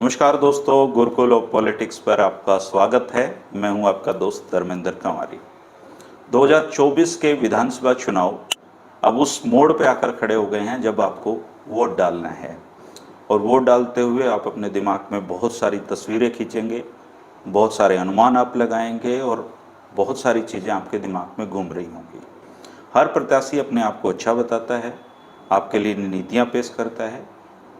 नमस्कार दोस्तों, Gurukul of politics पर आपका स्वागत है। मैं हूं आपका दोस्त धर्मेंद्र कंवारी। 2024 के विधानसभा चुनाव अब उस मोड़ पे आकर खड़े हो गए हैं जब आपको वोट डालना है। और वोट डालते हुए आप अपने दिमाग में बहुत सारी तस्वीरें खींचेंगे, बहुत सारे अनुमान आप लगाएंगे और बहुत सारी चीज़ें आपके दिमाग में घूम रही होंगी। हर प्रत्याशी अपने आप को अच्छा बताता है, आपके लिए नीतियाँ पेश करता है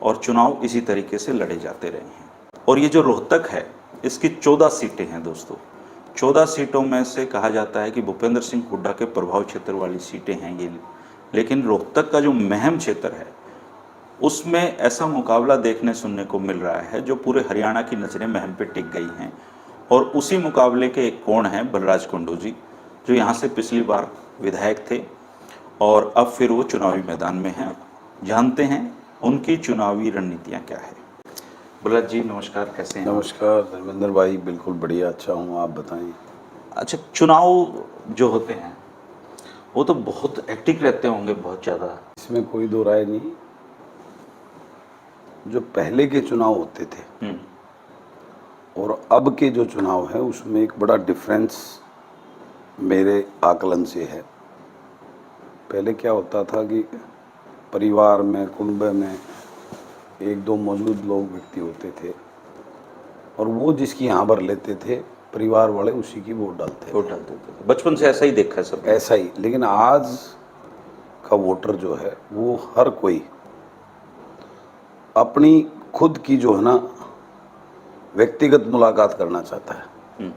और चुनाव इसी तरीके से लड़े जाते रहे हैं। और ये जो रोहतक है, इसकी 14 सीटें हैं दोस्तों। 14 सीटों में से कहा जाता है कि भूपेंद्र सिंह हुड्डा के प्रभाव क्षेत्र वाली सीटें हैं ये, लेकिन रोहतक का जो महम क्षेत्र है उसमें ऐसा मुकाबला देखने सुनने को मिल रहा है जो पूरे हरियाणा की नज़रें महम पे टिक गई हैं। और उसी मुकाबले के एक कोण हैं बलराज कुंडू जी, जो यहाँ से पिछली बार विधायक थे और अब फिर वो चुनावी मैदान में हैं। जानते हैं उनकी चुनावी रणनीतियाँ क्या है। बलराज जी नमस्कार, कैसे हैं? नमस्कार धर्मेंद्र भाई, बिल्कुल बढ़िया, अच्छा हूँ, आप बताएं। अच्छा, चुनाव जो होते हैं वो तो बहुत एक्टिव रहते होंगे, बहुत ज़्यादा। इसमें कोई दो राय नहीं। जो पहले के चुनाव होते थे और अब के जो चुनाव है उसमें एक बड़ा डिफरेंस मेरे आकलन से है। पहले क्या होता था कि परिवार में, कुनबे में एक दो मौजूद लोग व्यक्ति होते थे और वो जिसकी यहाँ भर लेते थे, परिवार वाले उसी की वोट डालते थे। बचपन से ऐसा ही देखा है सब, ऐसा ही। लेकिन आज का वोटर जो है वो हर कोई अपनी खुद की जो है ना व्यक्तिगत मुलाकात करना चाहता है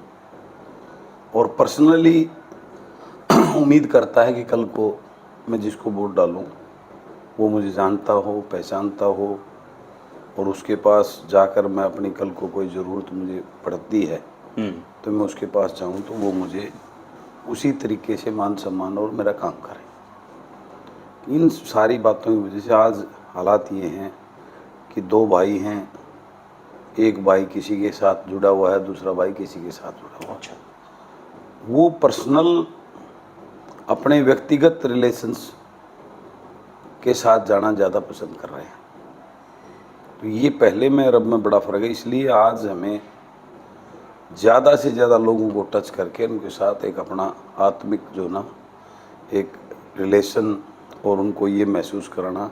और पर्सनली उम्मीद करता है कि कल को मैं जिसको वोट डालूं वो मुझे जानता हो, पहचानता हो और उसके पास जाकर मैं अपनी कल को कोई ज़रूरत मुझे पड़ती है तो मैं उसके पास जाऊं तो वो मुझे उसी तरीके से मान सम्मान और मेरा काम करे। इन सारी बातों की वजह से आज हालात ये हैं कि दो भाई हैं, एक भाई किसी के साथ जुड़ा हुआ है, दूसरा भाई किसी के साथ जुड़ा हुआ है। अच्छा, वो पर्सनल अपने व्यक्तिगत रिलेशंस के साथ जाना ज़्यादा पसंद कर रहे हैं। तो ये पहले में और अब में बड़ा फ़र्क है। इसलिए आज हमें ज़्यादा से ज़्यादा लोगों को टच करके उनके साथ एक अपना आत्मिक जो ना एक रिलेशन और उनको ये महसूस कराना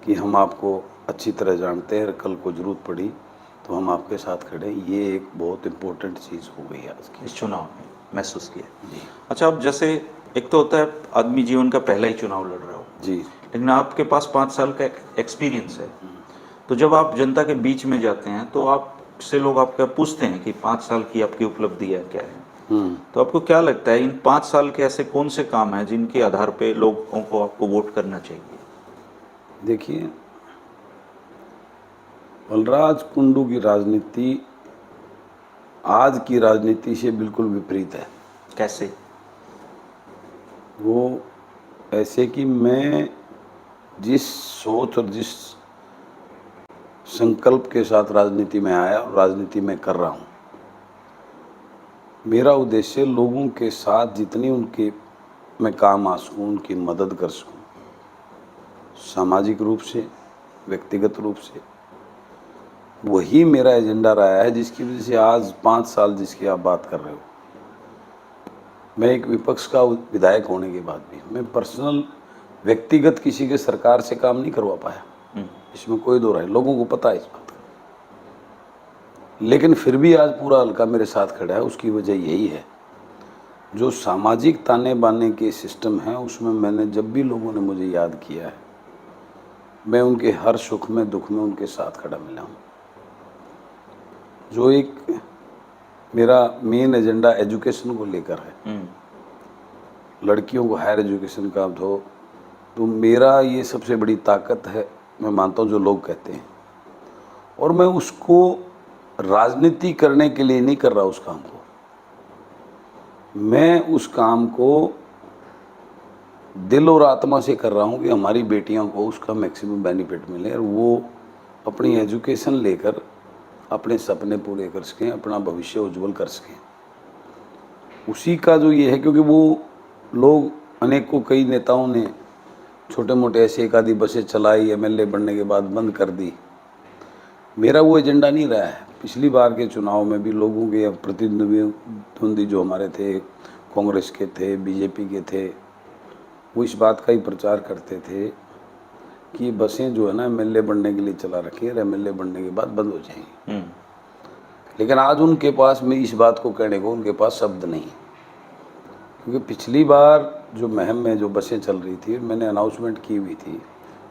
कि हम आपको अच्छी तरह जानते हैं, कल को ज़रूरत पड़ी तो हम आपके साथ खड़े, ये एक बहुत इम्पोर्टेंट चीज़ हो गई आज की इस चुनाव में महसूस किया जी। अच्छा, अब जैसे एक तो होता है आदमी जीवन का पहला ही चुनाव लड़ रहा हो जी, लेकिन आपके पास 5 साल का एक्सपीरियंस है। तो जब आप जनता के बीच में जाते हैं तो आपसे लोग आपका पूछते हैं कि 5 साल की आपकी उपलब्धि है क्या है। तो आपको क्या लगता है इन 5 साल के ऐसे कौन से काम हैं जिनके आधार पे लोगों को आपको वोट करना चाहिए? देखिए, बलराज कुंडू की राजनीति आज की राजनीति से बिल्कुल विपरीत है। कैसे? वो ऐसे कि मैं जिस सोच और जिस संकल्प के साथ राजनीति में आया और राजनीति में कर रहा हूँ, मेरा उद्देश्य लोगों के साथ जितनी उनके मैं काम आ सकूँ, उनकी मदद कर सकूँ, सामाजिक रूप से, व्यक्तिगत रूप से, वही मेरा एजेंडा रहा है। जिसकी वजह से आज 5 साल जिसकी आप बात कर रहे हो, मैं एक विपक्ष का विधायक होने के बाद भी मैं पर्सनल व्यक्तिगत किसी के सरकार से काम नहीं करवा पाया, इसमें कोई दो राय, लोगों को पता है इस बात का। लेकिन फिर भी आज पूरा हल्का मेरे साथ खड़ा है। उसकी वजह यही है, जो सामाजिक ताने बाने के सिस्टम है उसमें मैंने जब भी लोगों ने मुझे याद किया है, मैं उनके हर सुख में दुख में उनके साथ खड़ा मिला हूँ। जो एक मेरा मेन एजेंडा एजुकेशन को लेकर है, लड़कियों को हायर एजुकेशन का तो मेरा ये सबसे बड़ी ताकत है, मैं मानता हूँ, जो लोग कहते हैं। और मैं उसको राजनीति करने के लिए नहीं कर रहा उस काम को, मैं उस काम को दिल और आत्मा से कर रहा हूँ कि हमारी बेटियों को उसका मैक्सिमम बेनिफिट मिले और वो अपनी एजुकेशन लेकर अपने सपने पूरे कर सकें, अपना भविष्य उज्जवल कर सकें। उसी का जो ये है, क्योंकि वो लोग अनेकों कई नेताओं ने छोटे मोटे ऐसे एक आधी बसें चलाई, एमएलए बनने के बाद बंद कर दी, मेरा वो एजेंडा नहीं रहा है। पिछली बार के चुनाव में भी लोगों के प्रतिद्वंदी जो हमारे थे, कांग्रेस के थे, बीजेपी के थे, वो इस बात का ही प्रचार करते थे कि बसें जो है ना एमएलए बनने के लिए चला रखी है और एमएलए बनने के बाद बंद हो जाएंगी। लेकिन आज उनके पास में इस बात को कहने को उनके पास शब्द नहीं, क्योंकि पिछली बार जो मुहिम में जो बसें चल रही थी, मैंने अनाउंसमेंट की हुई थी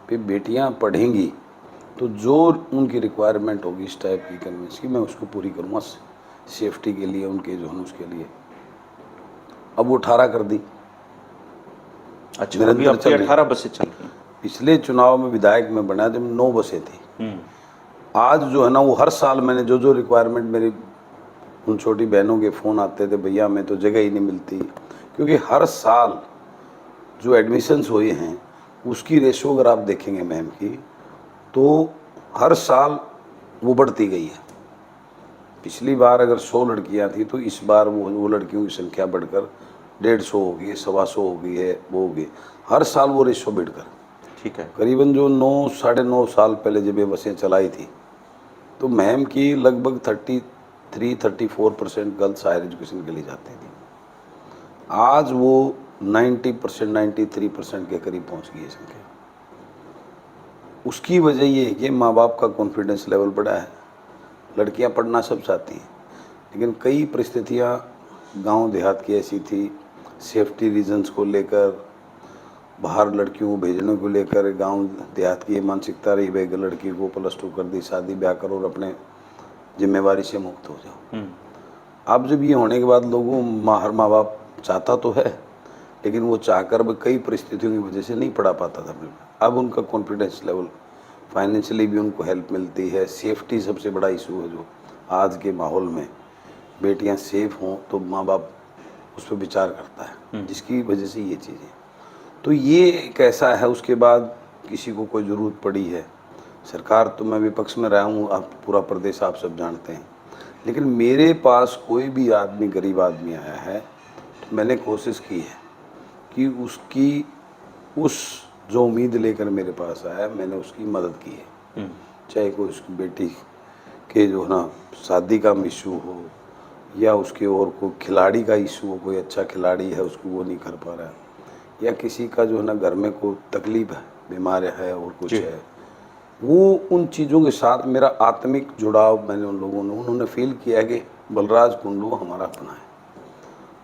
कि बेटियां पढ़ेंगी तो जो उनकी रिक्वायरमेंट होगी इस टाइप की कन्वेंस की, मैं उसको पूरी करूँगा सेफ्टी के लिए, उनके जो है उसके लिए। अब वो 18 कर दी। अच्छा, अभी आपकी 18 बसें चल रही हैं। पिछले चुनाव में विधायक में बना जब 9 बसें थी। आज जो है ना वो हर साल मैंने जो रिक्वायरमेंट मेरी उन छोटी बहनों के फ़ोन आते थे, भैया हमें तो जगह ही नहीं मिलती, क्योंकि हर साल जो एडमिशन्स हुए हैं उसकी रेशो अगर आप देखेंगे मैम की, तो हर साल वो बढ़ती गई है। पिछली बार अगर 100 लड़कियां थी तो इस बार वो लड़कियों की संख्या बढ़कर 150 हो गई है, 125 हो गई है, वो हो गई। हर साल वो रेशो बढ़कर, ठीक है, करीबन जो 9 साढ़े 9 साल पहले जब ये बसें चलाई थी तो मैम की लगभग 33-34% गर्ल्स हायर एजुकेशन के लिए जाती थी। आज वो 90% 93% के करीब पहुंच गई है संख्या। उसकी वजह ये है कि माँ बाप का कॉन्फिडेंस लेवल बढ़ा है। लड़कियां पढ़ना सब चाहती हैं, लेकिन कई परिस्थितियां गांव देहात की ऐसी थी, सेफ्टी रीजंस को लेकर, बाहर लड़कियों को भेजने को लेकर गांव देहात की ये मानसिकता रही भाई लड़की को +2 कर दी, शादी ब्याह करो और अपने जिम्मेवारी से मुक्त हो जाओ। अब जब ये होने के बाद लोगों हर माँ बाप चाहता तो है, लेकिन वो चाहकर भी कई परिस्थितियों की वजह से नहीं पढ़ा पाता था। अब उनका कॉन्फिडेंस लेवल, फाइनेंशियली भी उनको हेल्प मिलती है। सेफ्टी सबसे बड़ा इशू है जो आज के माहौल में, बेटियां सेफ हों तो माँ बाप उस पर विचार करता है, जिसकी वजह से ये चीज़ें। तो ये एक ऐसा है। उसके बाद किसी को कोई ज़रूरत पड़ी है, सरकार तो मैं विपक्ष में रहा हूँ, आप पूरा प्रदेश आप सब जानते हैं, लेकिन मेरे पास कोई भी आदमी, गरीब आदमी आया है तो मैंने कोशिश की है कि उसकी उस जो उम्मीद लेकर मेरे पास आया मैंने उसकी मदद की है। चाहे कोई उसकी बेटी के जो है ना शादी का इशू हो, या उसके और कोई खिलाड़ी का इशू हो, कोई अच्छा खिलाड़ी है उसको वो नहीं कर पा रहा है, या किसी का जो है ना घर में कोई तकलीफ है, बीमार है और कुछ है, वो उन चीज़ों के साथ मेरा आत्मिक जुड़ाव मैंने उन्होंने फील किया कि बलराज कुंडू हमारा अपना है।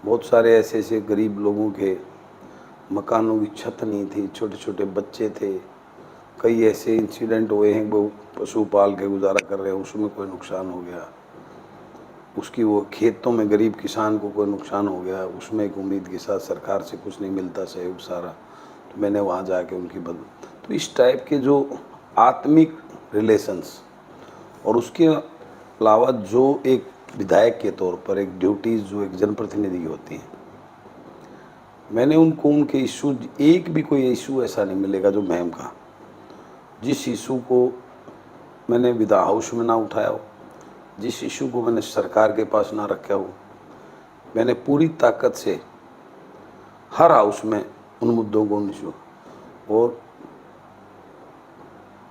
बहुत सारे ऐसे ऐसे गरीब लोगों के मकानों की छत नहीं थी, छोटे छोटे बच्चे थे, कई ऐसे इंसिडेंट हुए हैं वो पशु पाल के गुजारा कर रहे हैं, उसमें कोई नुकसान हो गया, उसकी वो खेतों में गरीब किसान को कोई नुकसान हो गया, उसमें एक उम्मीद के साथ सरकार से कुछ नहीं मिलता सहयोग सारा, तो मैंने वहाँ जाके उनकी मदद। तो इस टाइप के जो आत्मिक रिलेशंस, और उसके अलावा जो एक विधायक के तौर पर एक ड्यूटीज़ जो एक जनप्रतिनिधि की होती हैं, मैंने उनको उनके इशू, एक भी कोई इशू ऐसा नहीं मिलेगा जो मैम का, जिस इशू को मैंने विदा हाउस में ना उठाया हो, जिस इशू को मैंने सरकार के पास ना रखा हो, मैंने पूरी ताकत से हर हाउस में उन मुद्दों को इशू, और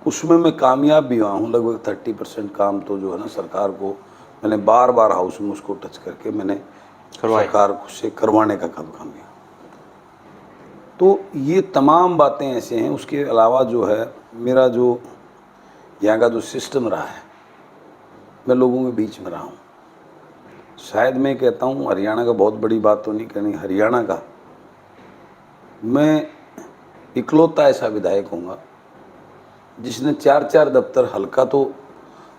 उसमें मैं कामयाब भी हुआ हूँ। लगभग 30% काम तो जो है ना सरकार को मैंने बार बार हाउस में उसको टच करके मैंने सरकार से करवाने का काम किया। तो ये तमाम बातें ऐसे हैं। उसके अलावा जो है मेरा जो यहाँ का जो सिस्टम रहा है, मैं लोगों के बीच में रहा हूँ। शायद मैं कहता हूँ हरियाणा का, बहुत बड़ी बात तो नहीं कहनी, हरियाणा का मैं इकलौता ऐसा विधायक होऊंगा जिसने 4-4 दफ्तर, हल्का तो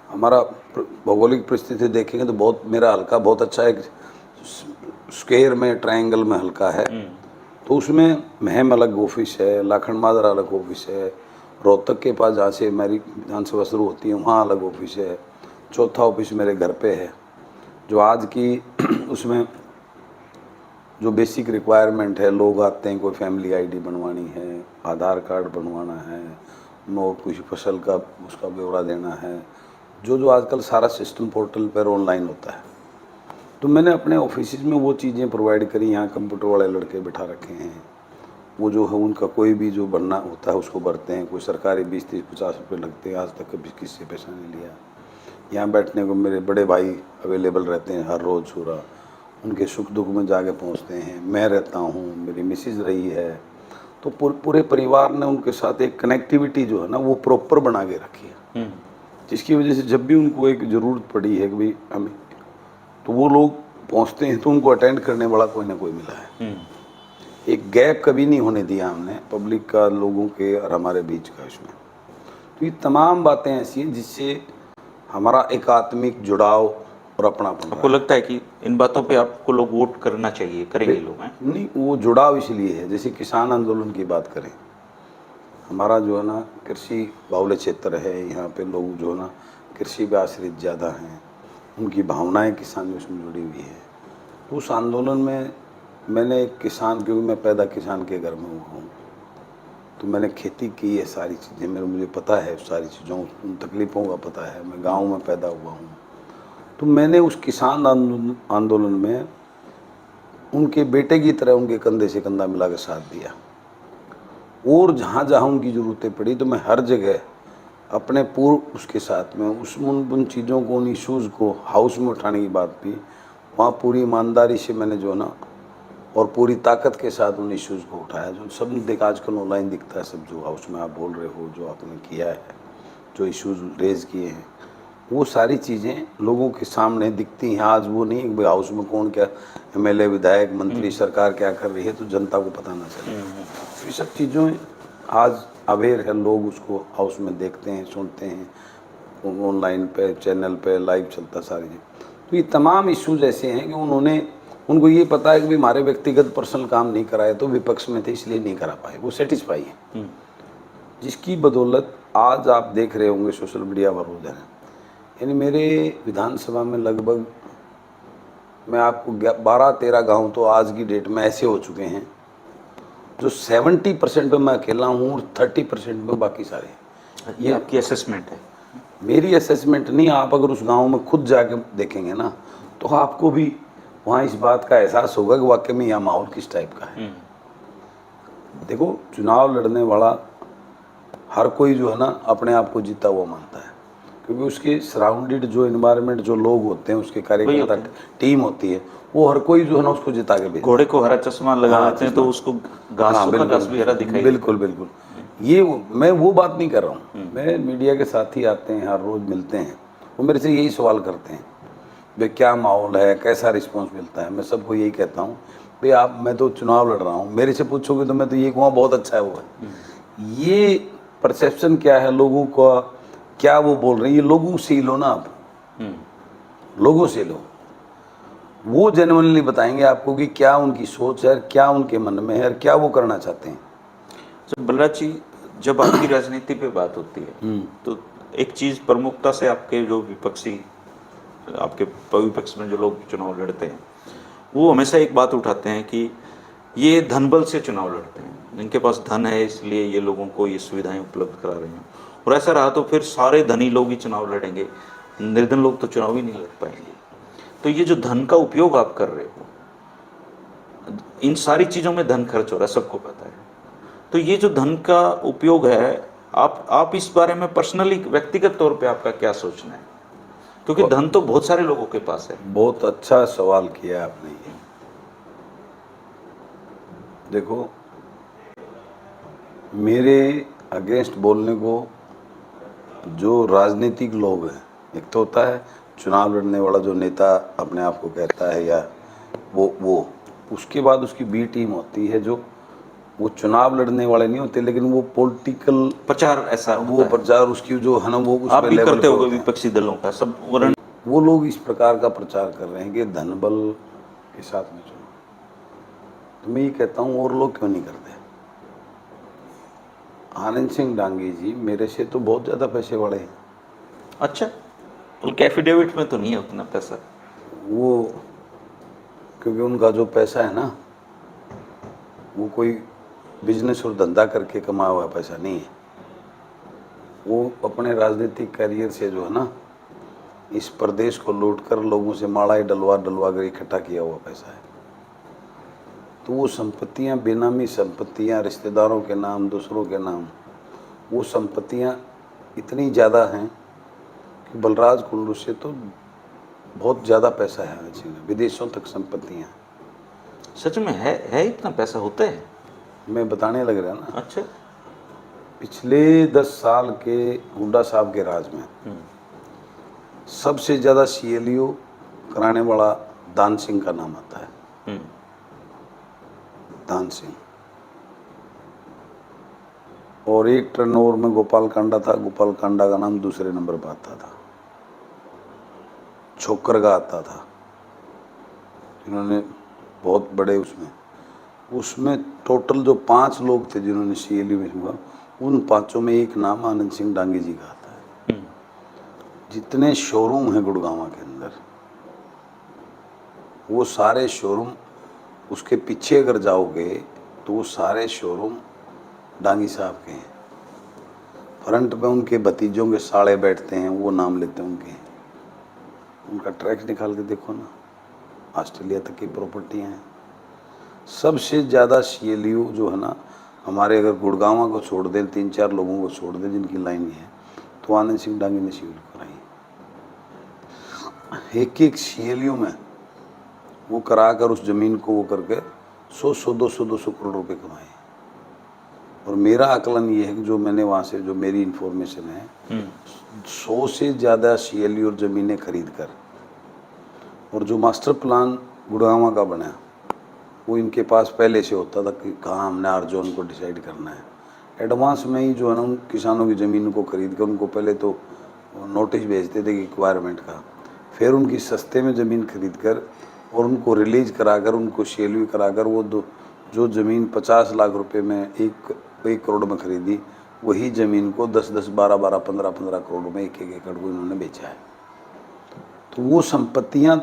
हमारा भौगोलिक परिस्थिति देखेंगे तो बहुत, मेरा हल्का बहुत अच्छा एक स्क्वायर में, ट्रायंगल में हल्का है, तो उसमें महम अलग ऑफिस है, लाखन मादर अलग ऑफिस है, रोहतक के पास जहाँ से मेरी विधानसभा शुरू होती है वहाँ अलग ऑफिस है, चौथा ऑफिस मेरे घर पे है, जो आज की उसमें जो बेसिक रिक्वायरमेंट है, लोग आते हैं, कोई फैमिली आईडी बनवानी है, आधार कार्ड बनवाना है, नो कुछ फसल का उसका ब्यौरा देना है, जो आजकल सारा सिस्टम पोर्टल पर ऑनलाइन होता है। तो मैंने अपने ऑफिस में वो चीज़ें प्रोवाइड करी। यहाँ कंप्यूटर वाले लड़के बिठा रखे हैं, वो जो है उनका कोई भी जो बनना होता है उसको भरते हैं। कोई सरकारी 20-30-50 रुपये लगते हैं, आज तक कभी किसी से पैसा नहीं लिया। यहाँ बैठने को मेरे बड़े भाई अवेलेबल रहते हैं हर रोज़ पूरा, उनके सुख दुख में जाके पहुँचते हैं। मैं रहता हूँ, मेरी मिसेज रही है, तो पूरे परिवार ने उनके साथ एक कनेक्टिविटी जो है ना वो प्रॉपर बना के रखी है, जिसकी वजह से जब भी उनको एक ज़रूरत पड़ी है कि भाई हमें, तो वो लोग पहुँचते हैं तो उनको अटेंड करने वाला कोई ना कोई मिला है। एक गैप कभी नहीं होने दिया हमने पब्लिक का, लोगों के और हमारे बीच का इसमें। तो ये तमाम बातें ऐसी हैं जिससे हमारा एकात्मिक जुड़ाव और अपनापन आपको लगता है कि इन बातों पे आपको लोग वोट करना चाहिए, करेंगे लोग? हैं नहीं, वो जुड़ाव इसलिए है, जैसे किसान आंदोलन की बात करें, हमारा जो है ना कृषि बाहुल्य क्षेत्र है, यहाँ पे लोग जो है ना कृषि पे आश्रित ज़्यादा हैं, उनकी भावनाएं किसान उसमें जुड़ी हुई है। तो उस आंदोलन में मैंने एक किसान, क्योंकि मैं पैदा किसान के घर में हुआ हूँ, तो मैंने खेती की है, सारी चीज़ें मुझे पता है, सारी चीज़ों उन तकलीफ़ों का पता है, मैं गांव में पैदा हुआ हूँ। तो मैंने उस किसान आंदोलन में उनके बेटे की तरह उनके कंधे से कंधा मिला के साथ दिया, और जहाँ जहाँ उनकी ज़रूरतें पड़ी तो मैं हर जगह अपने पूर्व उसके साथ में उन चीज़ों को, उन इश्यूज़ को हाउस में उठाने की बात भी, वहाँ पूरी ईमानदारी से मैंने जो ना और पूरी ताकत के साथ उन इश्यूज़ को उठाया। जो सब देखा आजकल ऑनलाइन दिखता है, सब जो हाउस में आप बोल रहे हो, जो आपने किया है, जो इश्यूज़ रेज़ किए हैं, वो सारी चीज़ें लोगों के सामने दिखती हैं। आज वो नहीं कि हाउस में कौन क्या एमएलए, विधायक, मंत्री, सरकार क्या कर रही है तो जनता को पता ना चले। ये सब चीज़ों आज अवेयर है, लोग उसको हाउस में देखते हैं, सुनते हैं, ऑनलाइन पे, चैनल पे लाइव चलता सारी चीज़। तो ये तमाम इश्यूज ऐसे हैं कि उनको ये पता है कि भाई हमारे व्यक्तिगत पर्सनल काम नहीं कराए, तो विपक्ष में थे इसलिए नहीं करा पाए, वो सेटिस्फाई है, जिसकी बदौलत आज आप देख रहे होंगे सोशल मीडिया पर रोज है। यानी मेरे विधानसभा में लगभग, मैं आपको 12-13 गांव तो आज की डेट में ऐसे हो चुके हैं जो 70% पे मैं अकेला हूँ और 30% पे बाकी सारे हैं। ये आपकी असेसमेंट है? मेरी असेसमेंट नहीं, आप अगर उस गांव में खुद जाके देखेंगे ना तो आपको भी वहाँ इस बात का एहसास होगा कि वाकई में यहाँ माहौल किस टाइप का है। देखो, चुनाव लड़ने वाला हर कोई जो है ना अपने आप को जीता हुआ मानता है, क्योंकि उसके सराउंडेड जो इन्वायरमेंट, जो लोग होते हैं, उसके कार्यकर्ता टीम होती है, वो हर कोई जो है ना उसको जिता के भेजता है। घोड़े को हरा चश्मा लगाते हैं तो उसको घास का घास भी हरा दिखाई। बिल्कुल बिल्कुल, ये मैं वो बात नहीं कर रहा हूँ। मैं मीडिया के साथी आते हैं, हर रोज़ मिलते हैं, वो मेरे से यही सवाल करते हैं, भाई क्या माहौल है, कैसा रिस्पॉन्स मिलता है। मैं सबको यही कहता हूँ, भाई मैं तो चुनाव लड़ रहा हूँ, मेरे से पूछोगे तो मैं तो ये कहूँगा बहुत अच्छा है वो है। ये परसेप्शन क्या है लोगों का, क्या वो बोल रहे हैं, ये लोगों से लो ना आप, लोगों से लो, वो जेन्युइनली बताएंगे आपको कि क्या उनकी सोच है, क्या उनके मन में है और क्या वो करना चाहते हैं। तो बलराज जी, जब आपकी राजनीति पे बात होती है तो एक चीज प्रमुखता से आपके जो विपक्षी, आपके विपक्ष में जो लोग चुनाव लड़ते हैं, वो हमेशा एक बात उठाते हैं कि ये धन बल से चुनाव लड़ते हैं, जिनके पास धन है इसलिए ये लोगों को ये सुविधाएं उपलब्ध करा रहे हैं, और ऐसा रहा तो फिर सारे धनी लोग ही चुनाव लड़ेंगे, निर्धन लोग तो चुनाव ही नहीं लड़ पाएंगे। तो ये जो धन का उपयोग आप कर रहे हो, इन सारी चीजों में धन खर्च हो रहा है, सबको पता है। तो ये जो धन का उपयोग है, आप इस बारे में पर्सनली, व्यक्तिगत तौर पे आपका क्या सोचना है? क्योंकि धन तो बहुत सारे लोगों के पास है। बहुत अच्छा सवाल किया आपने ये। देखो, मेरे अगेंस्ट बोलने को जो राजनीतिक लोग हैं, एक तो होता है चुनाव लड़ने वाला जो नेता अपने आप को कहता है, या वो उसके बाद उसकी बी टीम होती है, जो वो चुनाव लड़ने वाले नहीं होते लेकिन वो पॉलिटिकल प्रचार, ऐसा वो प्रचार उसकी जो है ना वो उस आप भी लेवल करते होगे विपक्षी दलों का सब वर्ण। वो लोग इस प्रकार का प्रचार कर रहे हैं कि धन बल के साथ में चुनाव। तो मैं ये कहता हूँ और लोग क्यों नहीं करते। आनंद सिंह डांगी जी मेरे से तो बहुत ज़्यादा पैसे वाले हैं। अच्छा, उनके एफिडेविट में तो नहीं है उतना पैसा। वो क्योंकि उनका जो पैसा है ना वो कोई बिजनेस और धंधा करके कमाया हुआ पैसा नहीं है, वो अपने राजनीतिक करियर से जो है ना इस प्रदेश को लूट कर लोगों से माड़ाई डलवा कर इकट्ठा किया हुआ पैसा है। तो वो संपत्तियां, बेनामी संपत्तियां, रिश्तेदारों के नाम, दूसरों के नाम, वो संपत्तियां इतनी ज़्यादा हैं कि बलराज कुंडू से तो बहुत ज़्यादा पैसा है आनंद सिंह, विदेशों तक संपत्तियाँ। सच में है इतना पैसा होता है? मैं बताने लग रहा ना, अच्छा। पिछले 10 साल के हुड्डा साहब के राज में सबसे ज़्यादा CLU कराने वाला दान सिंह का नाम आता है। दान सिंह। और एक टर्नओवर में गोपाल कांडा था, गोपाल कांडा का नाम दूसरे नंबर पर आता था। छोकर का आता था, जिन्होंने बहुत बड़े उसमें टोटल जो 5 लोग थे जिन्होंने CLU में हुआ, उन 5 में एक नाम आनंद सिंह डांगी जी का आता है। जितने शोरूम हैं गुड़गांव के अंदर, वो सारे शोरूम, उसके पीछे अगर जाओगे तो वो सारे शोरूम डांगी साहब के हैं। फ्रंट पे उनके भतीजों के साले बैठते हैं, वो नाम लेते हैं उनके। उनका ट्रैक निकाल के देखो ना, ऑस्ट्रेलिया तक की प्रॉपर्टियाँ हैं। सबसे ज़्यादा CLU जो है ना हमारे, अगर गुड़गांव को छोड़ दें, 3-4 लोगों को छोड़ दें जिनकी लाइन है, तो आनंद सिंह डांगी ने CLU कराई। एक CLU में वो करा कर उस ज़मीन को वो करके 100-200 करोड़ रुपए कमाए। और मेरा आकलन ये है कि जो मैंने वहाँ से, जो मेरी इन्फॉर्मेशन है, 100 से ज़्यादा CLU और ज़मीनें खरीद कर, और जो मास्टर प्लान गुड़गांव का बना वो इनके पास पहले से होता था कि कहाँ हमने आर जोन को डिसाइड करना है। एडवांस में ही जो है ना उन किसानों की ज़मीन को खरीद कर उनको पहले तो नोटिस भेजते थे कि रिक्वायरमेंट का, फिर उनकी सस्ते में ज़मीन खरीद कर और उनको रिलीज कराकर, उनको CLU कराकर, वो जो ज़मीन 50 लाख रुपए में 1 करोड़ में खरीदी, वही ज़मीन को 10-10, 12-12, 15-15 करोड़ में एक एकड़ को इन्होंने बेचा है। तो वो संपत्तियाँ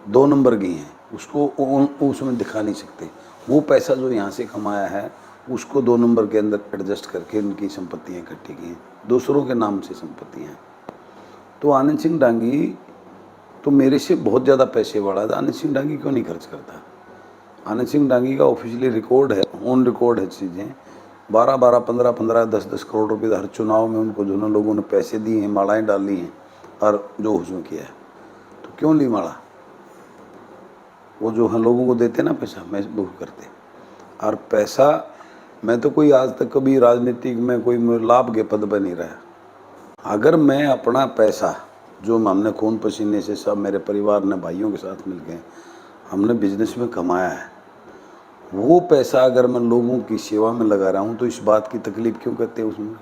2 नंबर की हैं, उसको उसमें दिखा नहीं सकते। वो पैसा जो यहाँ से कमाया है उसको 2 नंबर के अंदर एडजस्ट करके इनकी संपत्तियाँ इकट्ठी की हैं, दूसरों के नाम से संपत्तियाँ हैं। तो आनंद सिंह डांगी तो मेरे से बहुत ज़्यादा पैसे वाला था। आनंद सिंह डांगी क्यों नहीं खर्च करता? आनंद सिंह डांगी का ऑफिशियली रिकॉर्ड है, ऑन रिकॉर्ड है चीज़ें। 12-12, 15-15, 10-10 करोड़ रुपए हर चुनाव में उनको जो लोगों ने पैसे दिए हैं, मालाएँ डाली हैं, और जो उसमें किया है, तो क्यों ली माला? वो जो हम लोगों को देते ना पैसा, मैं वो करते। और पैसा, मैं तो कोई आज तक कभी राजनीतिक में कोई लाभ के पद पर नहीं रहा। अगर मैं अपना पैसा जो हमने खून पसीने से सब मेरे परिवार ने, भाइयों के साथ मिलकर हमने बिजनेस में कमाया है, वो पैसा अगर मैं लोगों की सेवा में लगा रहा हूँ, तो इस बात की तकलीफ क्यों करते हैं उसमें?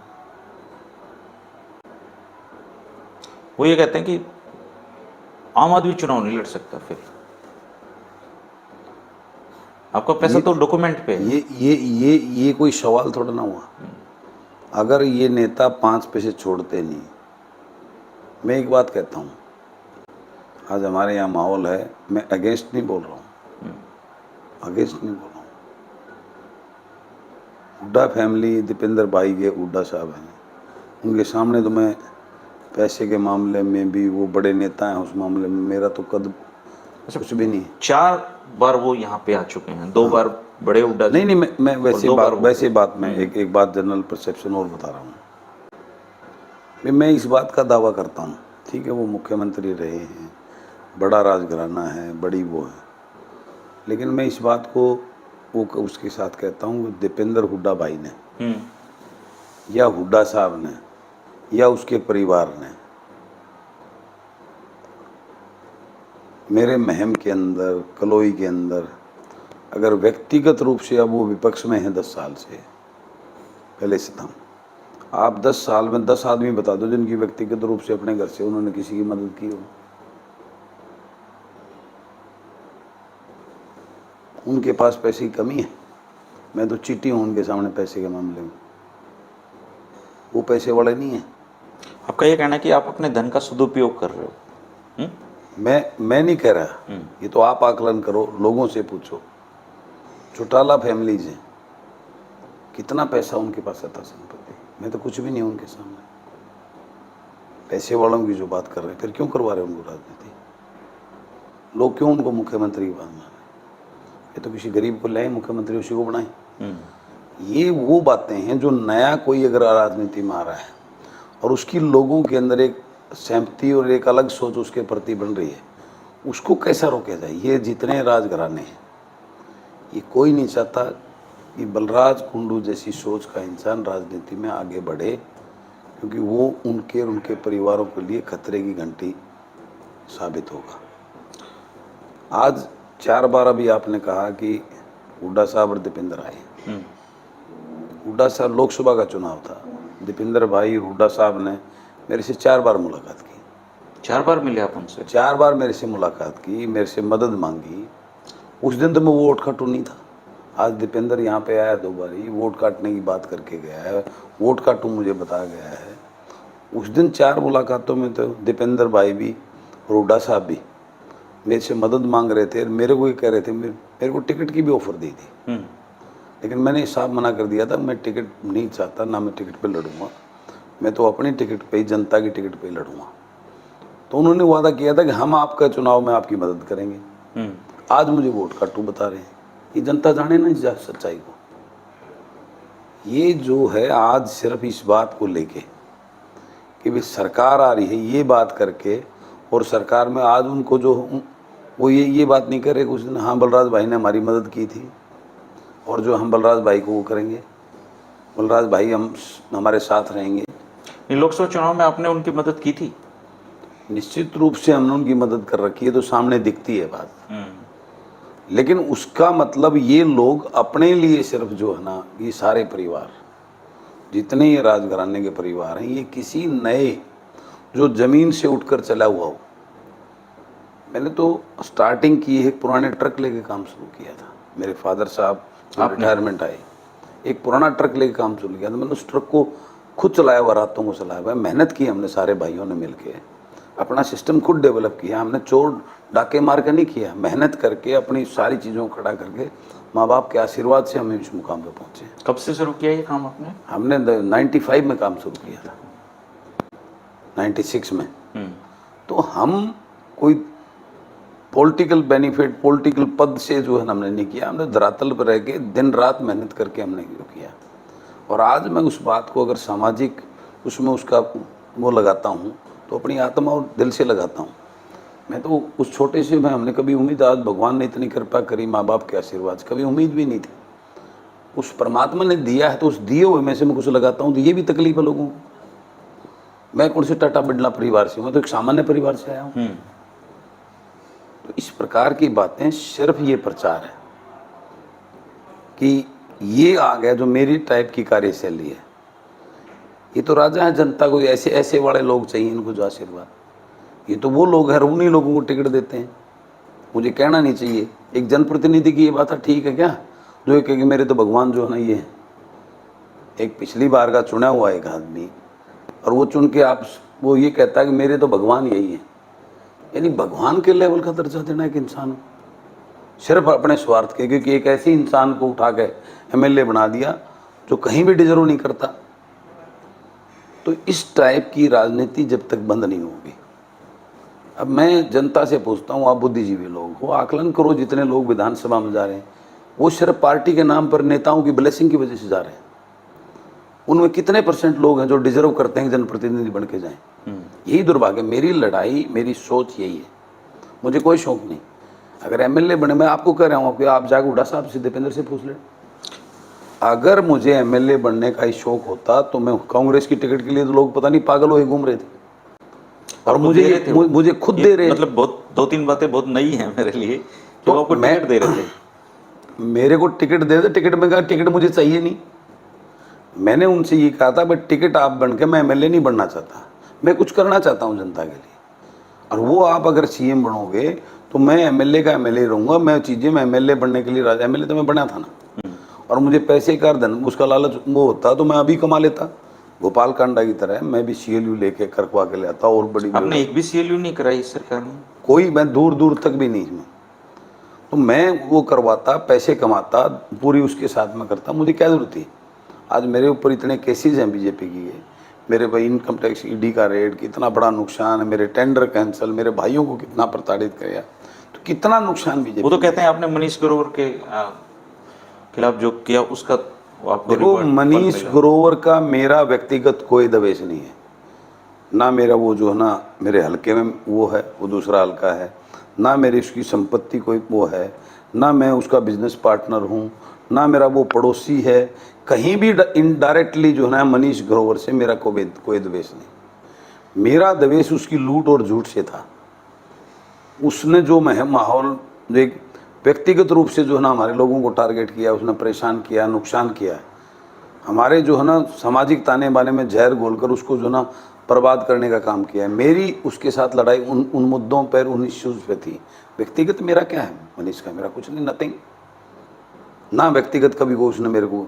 वो ये कहते हैं कि आम आदमी चुनाव नहीं लड़ सकता। फिर आपका पैसा तो डॉक्यूमेंट पे है। ये कोई सवाल थोड़ा ना हुआ। अगर ये नेता 5 पैसे छोड़ते नहीं, मैं एक बात कहता हूँ, आज हमारे यहाँ माहौल है, मैं अगेंस्ट नहीं बोल रहा हूँ, अगेंस्ट नहीं बोल रहा हूँ। हुड्डा फैमिली, दीपेंद्र भाई के हुड्डा साहब हैं, उनके सामने तो मैं पैसे के मामले में भी, वो बड़े नेता हैं, उस मामले में मेरा तो कद कुछ भी नहीं। 4 बार वो यहाँ पे आ चुके हैं, 2 बार बड़े हुड्डा। नहीं, मैं वैसे बात मैं एक बात जनरल परसेप्शन और बता रहा हूँ। मैं इस बात का दावा करता हूँ, ठीक है, वो मुख्यमंत्री रहे हैं, बड़ा राजघराना है, बड़ी वो है, लेकिन मैं इस बात को वो उसके साथ कहता हूँ, दीपेंद्र हुड्डा भाई ने या हुड्डा साहब ने या उसके परिवार ने मेरे महम के अंदर, कलोई के अंदर, अगर व्यक्तिगत रूप से, अब वो विपक्ष में है 10 साल से, पहले से था, आप 10 साल में 10 आदमी बता दो जिनकी व्यक्तिगत रूप से अपने घर से उन्होंने किसी की मदद की हो। उनके पास पैसे की कमी है, मैं तो चीटी हूँ उनके सामने पैसे के मामले में, वो पैसे वाले नहीं है। आपका ये कहना है कि आप अपने धन का सदुपयोग कर रहे हो? मैं नहीं कह रहा, ये तो आप आकलन करो, लोगों से पूछो। चौटाला फैमिली से कितना पैसा उनके पास आता संपत्ति, मैं तो कुछ भी नहीं हूँ उनके सामने। पैसे वालों की जो बात कर रहे हैं, फिर क्यों करवा रहे हैं उनको राजनीति? लोग क्यों उनको मुख्यमंत्री की बात मान रहे? ये तो किसी गरीब को लाए मुख्यमंत्री, उसी को बनाए। ये वो बातें हैं जो नया कोई अगर राजनीति में आ रहा है और उसकी लोगों के अंदर एक सहमति और एक अलग सोच उसके प्रति बन रही है, उसको कैसा रोका जाए। ये जितने राजघराने हैं, ये कोई नहीं चाहता कि बलराज कुंडू जैसी सोच का इंसान राजनीति में आगे बढ़े, क्योंकि वो उनके और उनके परिवारों के लिए खतरे की घंटी साबित होगा। आज 4 बार अभी आपने कहा कि हुड्डा साहब और दीपेंद्र आए। हुड्डा साहब लोकसभा का चुनाव था, दीपेंद्र भाई हुड्डा साहब ने मेरे से 4 बार मुलाकात की। 4 बार मिले आप उनसे? 4 बार मेरे से मुलाकात की, मेरे से मदद मांगी। उस दिन तो मैं वोट काटू नहीं था। आज दीपेंद्र यहाँ पे आया 2 बार ही, वोट काटने की बात करके गया है, वोट काटू मुझे बता गया है। उस दिन 4 मुलाकातों में तो दीपेंद्र भाई भी और हुड्डा साहब भी मेरे से मदद मांग रहे थे। मेरे को ये कह रहे थे, मेरे को टिकट की भी ऑफर दी थी, लेकिन मैंने साफ मना कर दिया था, मैं टिकट नहीं चाहता, ना मैं टिकट पे लड़ूंगा, मैं तो अपनी टिकट पे ही, जनता की टिकट पे ही लड़ूंगा। तो उन्होंने वादा किया था कि हम आपका चुनाव में आपकी मदद करेंगे। आज मुझे वोट काटू बता रहे हैं। ये जनता जाने ना इस सच्चाई को। ये जो है आज सिर्फ इस बात को लेके कि भाई सरकार आ रही है, ये बात करके, और सरकार में आज उनको जो वो ये बात नहीं करे उस दिन हाँ बलराज भाई ने हमारी मदद की थी, और जो हम बलराज भाई को वो करेंगे, बलराज भाई हमारे साथ रहेंगे। लोकसभा चुनाव में आपने उनकी मदद की थी? निश्चित रूप से हमने उनकी मदद कर रखी है, तो सामने दिखती है बात। लेकिन उसका मतलब ये लोग अपने लिए सिर्फ जो है ना, ये सारे परिवार जितने ये राजघराने के परिवार हैं, ये किसी नए जो जमीन से उठकर चला हुआ हो। मैंने तो स्टार्टिंग की एक पुराने ट्रक लेके काम शुरू किया था। मेरे फादर साहब रिटायरमेंट आए, एक पुराना ट्रक लेके काम शुरू किया था। मैंने उस ट्रक को खुद चलाया हुआ, रातों को चलाया हुआ, मेहनत की हमने सारे भाइयों ने मिलके, अपना सिस्टम खुद डेवलप किया। हमने चोर डाके मार कर नहीं किया, मेहनत करके अपनी सारी चीज़ों को खड़ा करके, माँ बाप के आशीर्वाद से हम इस मुकाम पे पहुँचे। कब से शुरू किया ये काम आपने? हमने 95 में काम शुरू किया था, 96 में। तो हम कोई पॉलिटिकल बेनिफिट, पॉलिटिकल पद से जो है हमने नहीं किया, हमने धरातल पर रह के दिन रात मेहनत करके हमने किया। और आज मैं उस बात को अगर सामाजिक उसमें उसका वो लगाता हूँ, तो अपनी आत्मा और दिल से लगाता हूँ। मैं तो उस छोटे से में हमने कभी उम्मीद, आज भगवान ने इतनी कृपा करी, माँ बाप के आशीर्वाद से, कभी उम्मीद भी नहीं थी। उस परमात्मा ने दिया है, तो उस दिए हुए में से मैं कुछ लगाता हूँ। तो ये भी तकलीफ है लोगों को। मैं कौन से टाटा बिरला परिवार से हूँ, मैं तो एक सामान्य परिवार से आया हूँ। तो इस प्रकार की बातें सिर्फ ये प्रचार है कि ये आ गया जो मेरी टाइप की कार्यशैली है। ये तो राजा है, जनता को ऐसे ऐसे वाले लोग चाहिए, इनको जो आशीर्वाद। ये तो वो लोग हैं, उन्हीं लोगों को टिकट देते हैं। मुझे कहना नहीं चाहिए, एक जनप्रतिनिधि की ये बात है, ठीक है क्या, जो ये कहे मेरे तो भगवान जो है ना ये है। एक पिछली बार का चुना हुआ एक आदमी, और वो चुन के आप वो ये कहता है कि मेरे तो भगवान यही है। यानी भगवान के लेवल का दर्जा देना एक इंसान सिर्फ अपने स्वार्थ के, क्योंकि एक ऐसे इंसान को उठा के MLA बना दिया जो कहीं भी डिजर्व नहीं करता। तो इस टाइप की राजनीति जब तक बंद नहीं होगी। अब मैं जनता से पूछता हूँ, आप बुद्धिजीवी लोग हो, आकलन करो, जितने लोग विधानसभा में जा रहे हैं वो सिर्फ पार्टी के नाम पर नेताओं की ब्लेसिंग की वजह से जा रहे हैं। उनमें कितने % लोग हैं जो डिजर्व करते हैं जनप्रतिनिधि बन के जाएं? यही दुर्भाग्य। मेरी लड़ाई, मेरी सोच यही है। मुझे कोई शौक नहीं। अगर MLA बने, मैं आपको कह रहा हूँ कि आप जाकर हुड्डा साहब से, दीपेंद्र से पूछ लें। अगर मुझे MLA बनने का ही शौक होता तो मैं कांग्रेस की टिकट के लिए तो लोग पता नहीं पागल हो घूम रहे थे, और मुझे खुद दे रहे। मतलब बहुत 2-3 बातें बहुत नई हैं मेरे लिए। तो आपको टिकट दे रहे थे? मेरे को टिकट दे दे। टिकट में कहा टिकट मुझे चाहिए नहीं। मैंने उनसे ये कहा था, भाई टिकट आप बन के, मैं MLA नहीं बनना चाहता, मैं कुछ करना चाहता हूँ जनता के लिए। और वो आप अगर CM बनोगे तो मैं MLA का MLA रहूँगा। मैं चीज़ें, मैं MLA बनने के लिए राजा, MLA तो मैं बना था ना, और मुझे पैसे का धन उसका लालच वो होता तो मैं अभी कमा लेता। गोपाल कांडा की तरह मैं भी CLU लेके करवा के ले आता। और बड़ी आपने एक भी CLU नहीं कराई इस सरकार ने? कोई, मैं दूर दूर तक भी नहीं। तो मैं वो करवाता, पैसे कमाता, पूरी उसके साथ में करता। मुझे क्या जरूरत थी? आज मेरे ऊपर इतने केसेस हैं बीजेपी की है, मेरे भाई इनकम टैक्स ED का रेड, कितना बड़ा नुकसान है, मेरे टेंडर कैंसिल, मेरे भाइयों को कितना प्रताड़ित किया, तो कितना नुकसान बीजेपी। वो तो कहते हैं आपने मनीष ग्रोवर के खिलाफ जो किया उसका आपको देखो, मनीष ग्रोवर का मेरा व्यक्तिगत कोई दवेश नहीं है। ना मेरा वो जो है ना मेरे हलके में वो है, वो दूसरा हलका है, ना मेरी उसकी संपत्ति कोई वो है, ना मैं उसका बिजनेस पार्टनर हूँ, ना मेरा वो पड़ोसी है। कहीं भी इनडायरेक्टली जो है ना मनीष ग्रोवर से मेरा कोई द्वेष नहीं। मेरा द्वेष उसकी लूट और झूठ से था। उसने जो माहौल जो एक व्यक्तिगत रूप से जो है ना हमारे लोगों को टारगेट किया, उसने परेशान किया, नुकसान किया है। हमारे जो है ना सामाजिक ताने बाने में जहर घोलकर उसको जो ना बर्बाद करने का काम किया है। मेरी उसके साथ लड़ाई उन मुद्दों पर, उन इश्यूज पे थी। व्यक्तिगत मेरा क्या है मनीष का, मेरा कुछ नहीं, नथिंग। ना व्यक्तिगत कभी को उसने मेरे को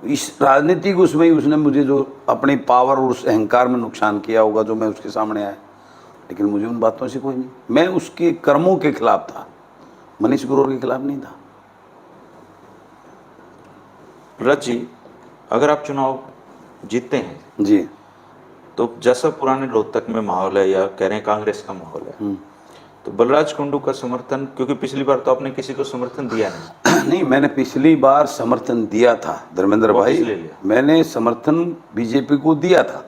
इस राजनीतिक उसमें ही उसने मुझे जो अपनी पावर और उस अहंकार में नुकसान किया होगा जो मैं उसके सामने आया, लेकिन मुझे उन बातों से कोई नहीं। मैं उसके कर्मों के खिलाफ था, मनीष ग्रोवर के खिलाफ नहीं था। रथ जी, अगर आप चुनाव जीतते हैं जी, तो जैसा पुराने रोहतक में माहौल है, या कह रहे हैं कांग्रेस का माहौल है, तो बलराज कुंडू का समर्थन, क्योंकि पिछली बार तो आपने किसी को समर्थन दिया नहीं। नहीं, मैंने पिछली बार समर्थन दिया था धर्मेंद्र वापस ले भाई, लिया। मैंने समर्थन बीजेपी को दिया था।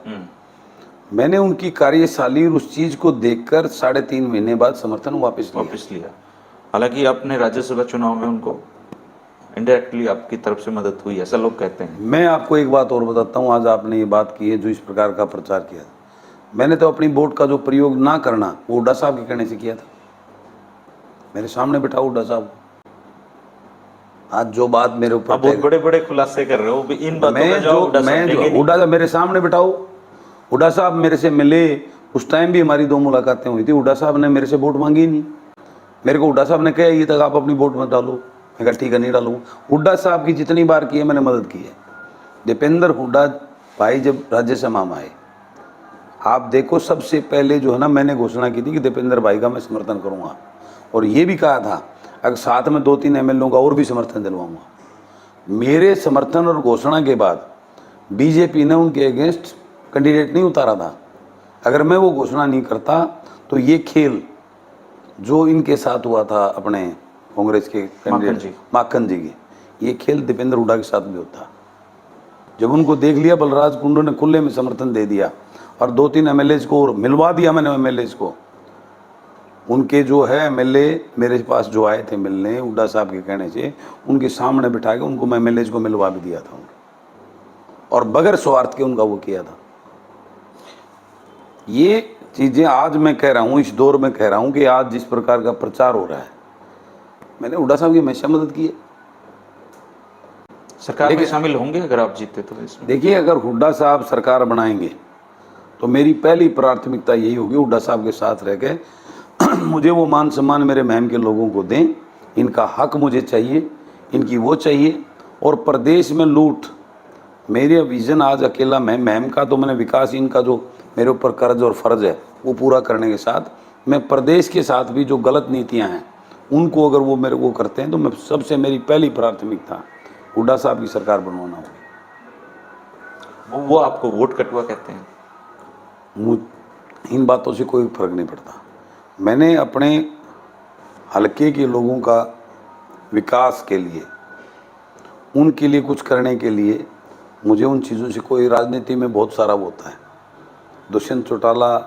मैंने उनकी कार्यशैली और उस चीज को देखकर 3.5 महीने बाद समर्थन वापस लिया। हालांकि आपने राज्यसभा चुनाव में उनको इनडायरेक्टली आपकी तरफ से मदद हुई, ऐसा लोग कहते हैं। मैं आपको एक बात और बताता हूँ, आज आपने ये बात की है जो इस प्रकार का प्रचार किया, मैंने तो अपनी वोट का जो प्रयोग ना करना वो हुड्डा साहब के कहने से किया था। मेरे सामने बिठाओ हुड्डा साहब, आज जो बात मेरे ऊपर आप बहुत बड़े बड़े खुलासे कर रहे हो इन बातों मैं में, जो हुड्डा साहब देंगे नहीं। हुड्डा साहब मेरे सामने बिठाओ। हुड्डा साहब मेरे से मिले, उस टाइम भी हमारी 2 मुलाकातें हुई थी। हुड्डा साहब ने मेरे से वोट मांगी ही नहीं। मेरे को हुड्डा साहब ने कहा ये तक आप अपनी वोट मत डालो। मैं कहा ठीक है, नहीं डालूंगा। हुड्डा साहब की जितनी बार की है मैंने मदद की है। दीपेंद्र हुड्डा भाई जब राज्यसभा में आए, आप देखो सबसे पहले जो है ना मैंने घोषणा की थी कि दीपेंद्र भाई का मैं समर्थन करूंगा, और ये भी कहा था अगर साथ में 2-3 एमएलए का और भी समर्थन दिलवाऊंगा। मेरे समर्थन और घोषणा के बाद बीजेपी ने उनके अगेंस्ट कैंडिडेट नहीं उतारा था। अगर मैं वो घोषणा नहीं करता तो ये खेल जो इनके साथ हुआ था अपने कांग्रेस के कैंडिडेट माखन जी की, ये खेल दीपेंद्र हुड्डा के साथ भी होता। जब उनको देख लिया बलराज कुंडू ने खुले में समर्थन दे दिया और 2-3 एमएलए को और मिलवा दिया मैंने एमएलए को। उनके जो है एमएलए मेरे पास जो आए थे मिलने हुड्डा साहब के कहने से, उनके सामने बिठा के उनको मैं एमएलए को मिलवा भी दिया था और बगैर स्वार्थ के उनका वो किया था। ये चीज़ें आज मैं कह रहा हूँ, इस दौर में कह रहा हूँ कि आज जिस प्रकार का प्रचार हो रहा है, मैंने हुड्डा साहब की हमेशा मदद की है। सरकार में शामिल होंगे अगर आप जीते तो इसमें? देखिए, अगर हुड्डा साहब सरकार बनाएंगे तो मेरी पहली प्राथमिकता यही होगी हुड्डा साहब के साथ रह के मुझे वो मान सम्मान मेरे महम के लोगों को दें। इनका हक मुझे चाहिए, इनकी वो चाहिए। और प्रदेश में लूट, मेरे विजन आज अकेला महम का तो मैंने विकास, इनका जो मेरे ऊपर कर्ज और फर्ज है वो पूरा करने के साथ मैं प्रदेश के साथ भी जो गलत नीतियां हैं उनको अगर वो मेरे को करते हैं तो मैं सबसे मेरी पहली प्राथमिकता हुड्डा साहब की सरकार बनवाना होगी। वो आपको वोट कटुआ कहते हैं? इन बातों से कोई फर्क नहीं पड़ता। मैंने अपने हलके के लोगों का विकास के लिए, उनके लिए कुछ करने के लिए, मुझे उन चीज़ों से कोई, राजनीति में बहुत सारा होता है। दुष्यंत चौटाला,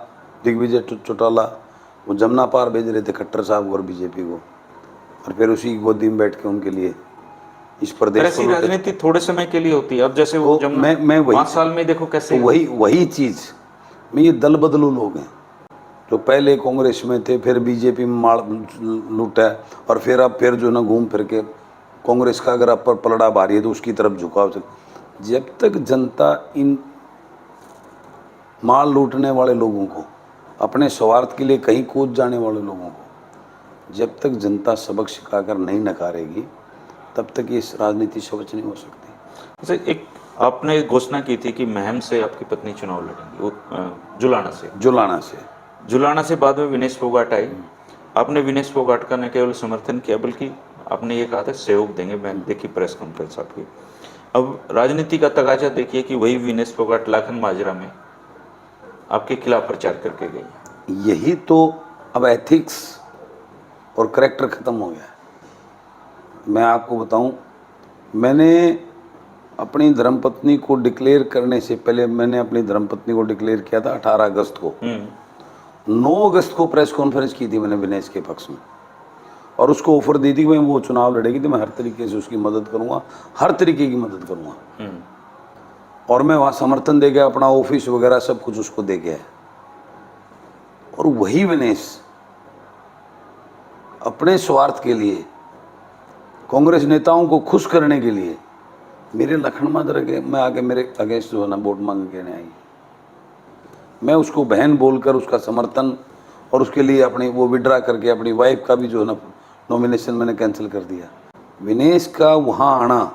दिग्विजय चौटाला वो जमुना पार भेज रहे थे खट्टर साहब और बीजेपी को, और फिर उसी गोदी में बैठ के उनके लिए इस प्रदेश को राजनीति थोड़े समय के लिए होती है। अब जैसे वो मैं वही 5 साल में देखो कैसे, तो वही चीज़ में ये दल बदलू लोग हैं जो पहले कांग्रेस में थे, फिर बीजेपी में मार लूटा है, और फिर अब फिर जो ना घूम फिर के कांग्रेस का अगर आप पर पलड़ा भारी है तो उसकी तरफ झुकाव। जब तक जनता इन माल लूटने वाले लोगों को, अपने स्वार्थ के लिए कहीं कूद जाने वाले लोगों को, जब तक जनता सबक सिखाकर नहीं नकारेगी तब तक ये राजनीति स्वच्छ नहीं हो सकती। जैसे एक आपने घोषणा की थी कि महम से आपकी पत्नी चुनाव लड़ेंगी, वो जुलाना से बाद में विनेश फोगाट आई। आपने विनेश फोगाट का न केवल समर्थन किया बल्कि आपने ये कहा था सहयोग देंगे। मैं देखी प्रेस कॉन्फ्रेंस आपकी। अब राजनीति का तगाजा देखिए कि वही विनेश फोगाट लाखन माजरा में आपके खिलाफ प्रचार करके गई। यही तो अब एथिक्स और करेक्टर खत्म हो गया है। मैं आपको बताऊं, मैंने अपनी धर्मपत्नी को डिक्लेयर करने से पहले मैंने अपनी धर्मपत्नी को डिक्लेयर किया था 18 अगस्त को। 9 अगस्त को प्रेस कॉन्फ्रेंस की थी मैंने विनेश के पक्ष में, और उसको ऑफर दी थी कि मैं वो चुनाव लड़ेगी तो मैं हर तरीके से उसकी मदद करूंगा, हर तरीके की मदद करूंगा। और मैं वहाँ समर्थन दे गया, अपना ऑफिस वगैरह सब कुछ उसको दे गया। और वही विनेश अपने स्वार्थ के लिए, कांग्रेस नेताओं को खुश करने के लिए मेरे लखनऊ में आके मेरे अगेंस्ट जो है ना वोट मांग के नहीं आई। मैं उसको बहन बोलकर उसका समर्थन और उसके लिए अपनी वो विड्रा करके अपनी वाइफ का भी जो है ना नॉमिनेशन मैंने कैंसिल कर दिया। विनेश का वहाँ आना,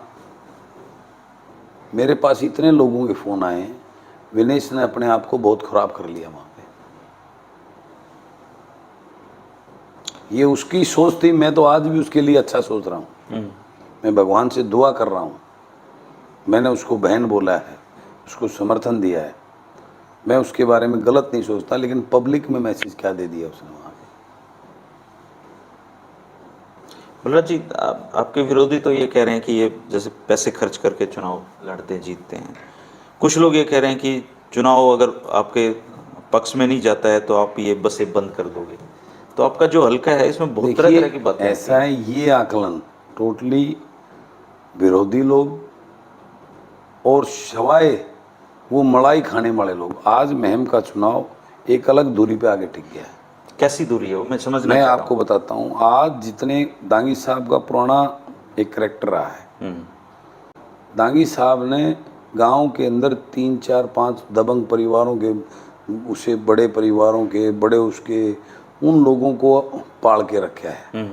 मेरे पास इतने लोगों के फ़ोन आए हैं, विनेश ने अपने आप को बहुत ख़राब कर लिया वहाँ पे। ये उसकी सोच थी, मैं तो आज भी उसके लिए अच्छा सोच रहा हूँ। मैं भगवान से दुआ कर रहा हूँ। मैंने उसको बहन बोला है, उसको समर्थन दिया है, मैं उसके बारे में गलत नहीं सोचता, लेकिन पब्लिक में मैसेज क्या दे दिया उसने वहाँ पे। बलराज जी, आपके विरोधी तो ये कह रहे हैं कि ये जैसे पैसे खर्च करके चुनाव लड़ते जीतते हैं। कुछ लोग ये कह रहे हैं कि चुनाव अगर आपके पक्ष में नहीं जाता है तो आप ये बसें बंद कर दोगे। तो आपका जो हल्का है इसमें बहुत तरह तरह की बातें ऐसा है, ये आकलन टोटली विरोधी लोग और सवाए वो मलाई खाने वाले लोग। आज महम का चुनाव एक अलग दूरी पे आगे टिक गया है। कैसी दूरी है वो मैं समझना मैं चाहता आपको बताता हूँ। आज जितने दांगी साहब का पुराना एक करेक्टर रहा है, दांगी साहब ने गांव के अंदर 3, 4, 5 दबंग परिवारों के, उसे बड़े परिवारों के बड़े उसके उन लोगों को पाल के रखा है।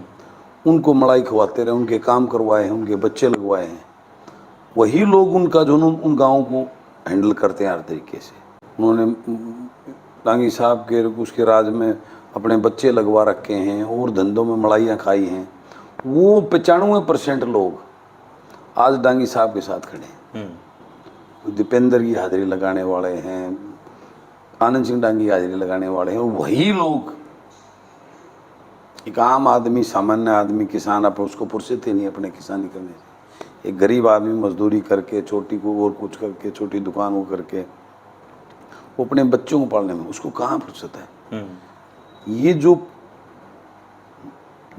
उनको मलाई खवाते रहे, उनके काम करवाए हैं, उनके बच्चे लगवाए हैं। वही लोग उनका जो उन गाँव को हैंडल करते हैं हर तरीके से। उन्होंने दांगी साहब के उसके राज में अपने बच्चे लगवा रखे हैं और धंधों में मलाइयाँ खाई हैं। वो 95% लोग आज दांगी साहब के साथ खड़े हैं। दीपेंद्र की हाजिरी लगाने वाले हैं, आनंद सिंह डांगी की हाजिरी लगाने वाले हैं। और वही लोग, एक आम आदमी, सामान्य आदमी, किसान, आप उसको फुर्सत ही नहीं अपने किसानी करने से। एक गरीब आदमी मजदूरी करके, छोटी को और कुछ करके, छोटी दुकान वो करके, वो अपने बच्चों को पालने में उसको कहाँ फुर्सत है। ये जो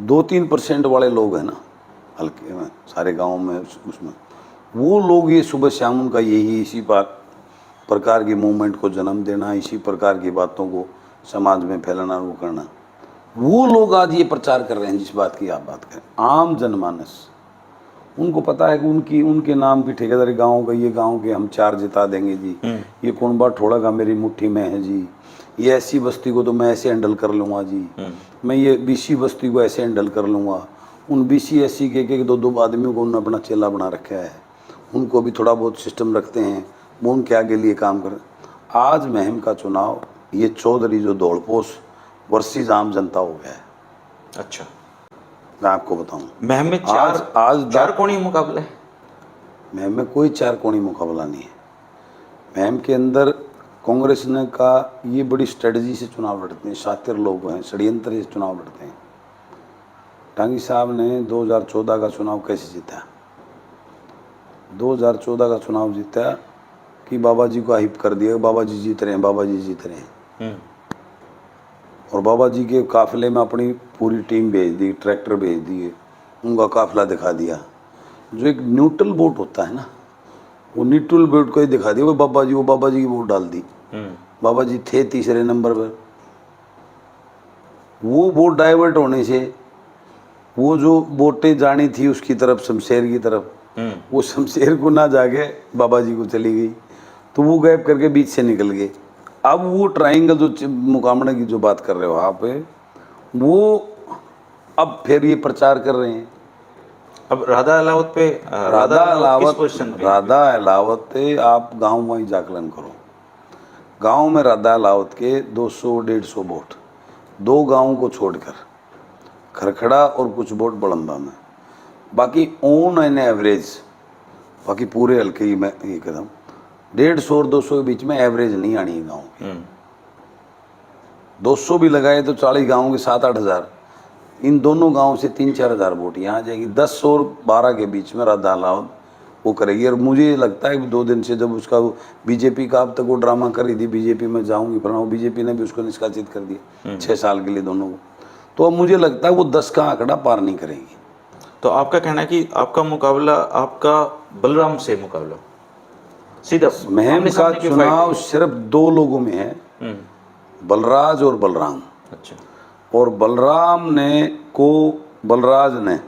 2-3% वाले लोग हैं ना हल्के में सारे गाँव में, उसमें वो लोग ये सुबह शाम उनका यही इसी प्रकार की मूवमेंट को जन्म देना, इसी प्रकार की बातों को समाज में फैलाना, वो करना। वो लोग आज ये प्रचार कर रहे हैं जिस बात की आप बात करें। आम जनमानस, उनको पता है कि उनके नाम की ठेकेदारी गाँव का, ये गाँव के हम 4 जिता देंगे जी, ये कोनबा ठोड़ागा मेरी मुट्ठी में है जी, ये ऐसी बस्ती को तो मैं ऐसे हैंडल कर लूँगा जी, मैं ये बीसी बस्ती को ऐसे हैंडल कर लूँगा। उन बीसी एससी के 1-2 आदमियों को उन्होंने अपना चेला बना रखा है, उनको भी थोड़ा बहुत सिस्टम रखते हैं, वो उनके आगे लिए काम कर। आज महम का चुनाव ये चौधरी जो दौड़पोश वर्सेस आम जनता हो गया है। अच्छा, मैं आपको बताऊं, महम में चार कोणी मुकाबला है। महम में कोई 4 कोणी मुकाबला नहीं है। महम के अंदर कांग्रेस ने का ये बड़ी स्ट्रेटजी से चुनाव लड़ते हैं, शातिर लोग हैं, षड्यंत्र से चुनाव लड़ते हैं। डांगी साहब ने 2014 का चुनाव कैसे जीता? 2014 का चुनाव जीता कि बाबा जी को हाइप कर दिया, बाबा जी जीत रहे हैं, बाबा जी जीत रहे हैं। और बाबा जी के काफिले में अपनी पूरी टीम भेज दी, ट्रैक्टर भेज दिए, उनका काफिला दिखा दिया। जो एक न्यूट्रल वोट होता है ना, वो न्यूट्रल वोट को ही दिखा दिया। वो बाबा जी की वोट डाल दी। बाबा जी थे तीसरे नंबर पर। वो वोट डाइवर्ट होने से वो जो वोटें जानी थी उसकी तरफ, शमशेर की तरफ, वो शमशेर को ना जाके बाबा जी को चली गई, तो वो गैप करके बीच से निकल गए। अब वो ट्रायंगल जो मुकाबले की जो बात कर रहे हो आप, वो अब फिर ये प्रचार कर रहे हैं। अब राधा अलावत पे राधा अलावत पे आप गांव में ही आकलन करो। गांव में राधा अलावत के 200-150 वोट, 2 गांवों को छोड़कर, खरखड़ा और कुछ वोट बड़म्बा में, बाकी ऑन एन एवरेज, बाकी पूरे हल्के ही में ये कदम 150 और 200 के बीच में एवरेज नहीं आनी है गाँव की। 200 भी लगाए तो 40 गाँव के 7-8 हज़ार, इन दोनों गाँव से 3-4 हज़ार वोट यहाँ आ जाएगी। 10 और 12 के बीच में राधा अलावत वो करेगी। और मुझे लगता है कि 2 दिन से जब उसका बीजेपी का अब तक वो ड्रामा कर रही थी, बीजेपी में जाऊंगी फलाना, बीजेपी ने भी उसको निष्कासित कर दिया 6 साल के लिए दोनों को। तो अब मुझे लगता है वो 10 का आंकड़ा पार नहीं करेंगी। तो आपका कहना है कि आपका मुकाबला, आपका बलराम से मुकाबला सीधा महम आमने का सामने की चुनाव फाइट सिर्फ 2 लोगों में है, बलराज और बलराम। अच्छा, और बलराज ने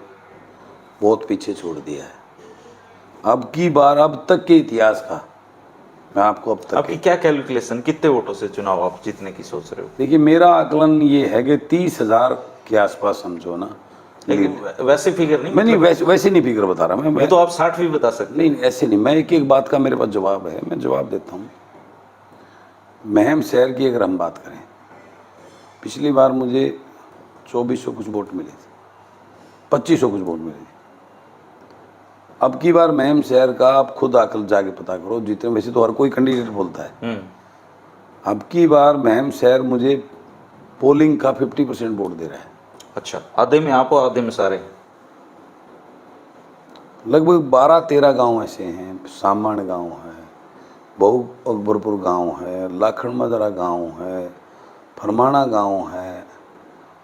बहुत पीछे छोड़ दिया है। अब की बार, अब तक के इतिहास का मैं आपको अब तक आपकी क्या कैलकुलेशन, कितने वोटों से चुनाव आप जीतने की सोच रहे हो? देखिए, मेरा आकलन ये है कि 30,000 के आसपास समझो ना। लेकिन वैसे फिगर नहीं, मैं नहीं, मतलब वैसे नहीं फिगर बता रहा मैं ये तो आप 60 भी बता सकते नहीं, ऐसे नहीं। मैं एक बात का मेरे पास जवाब है, मैं जवाब देता हूँ। महम शहर की अगर हम बात करें, पिछली बार मुझे 2400 कुछ वोट मिले थे, 2500 कुछ वोट मिले थे। अब की बार महम शहर का आप खुद आकल जाके पता करो, जितने, वैसे तो हर कोई कैंडिडेट बोलता है, अब की बार महम शहर मुझे पोलिंग का 50% वोट दे रहा है। अच्छा, आधे में आप और आधे में सारे? लगभग 12-13 गांव ऐसे हैं, सामण गांव है, बहु अकबरपुर गांव है, लाखन मदरा गांव है, फरमाना गांव है,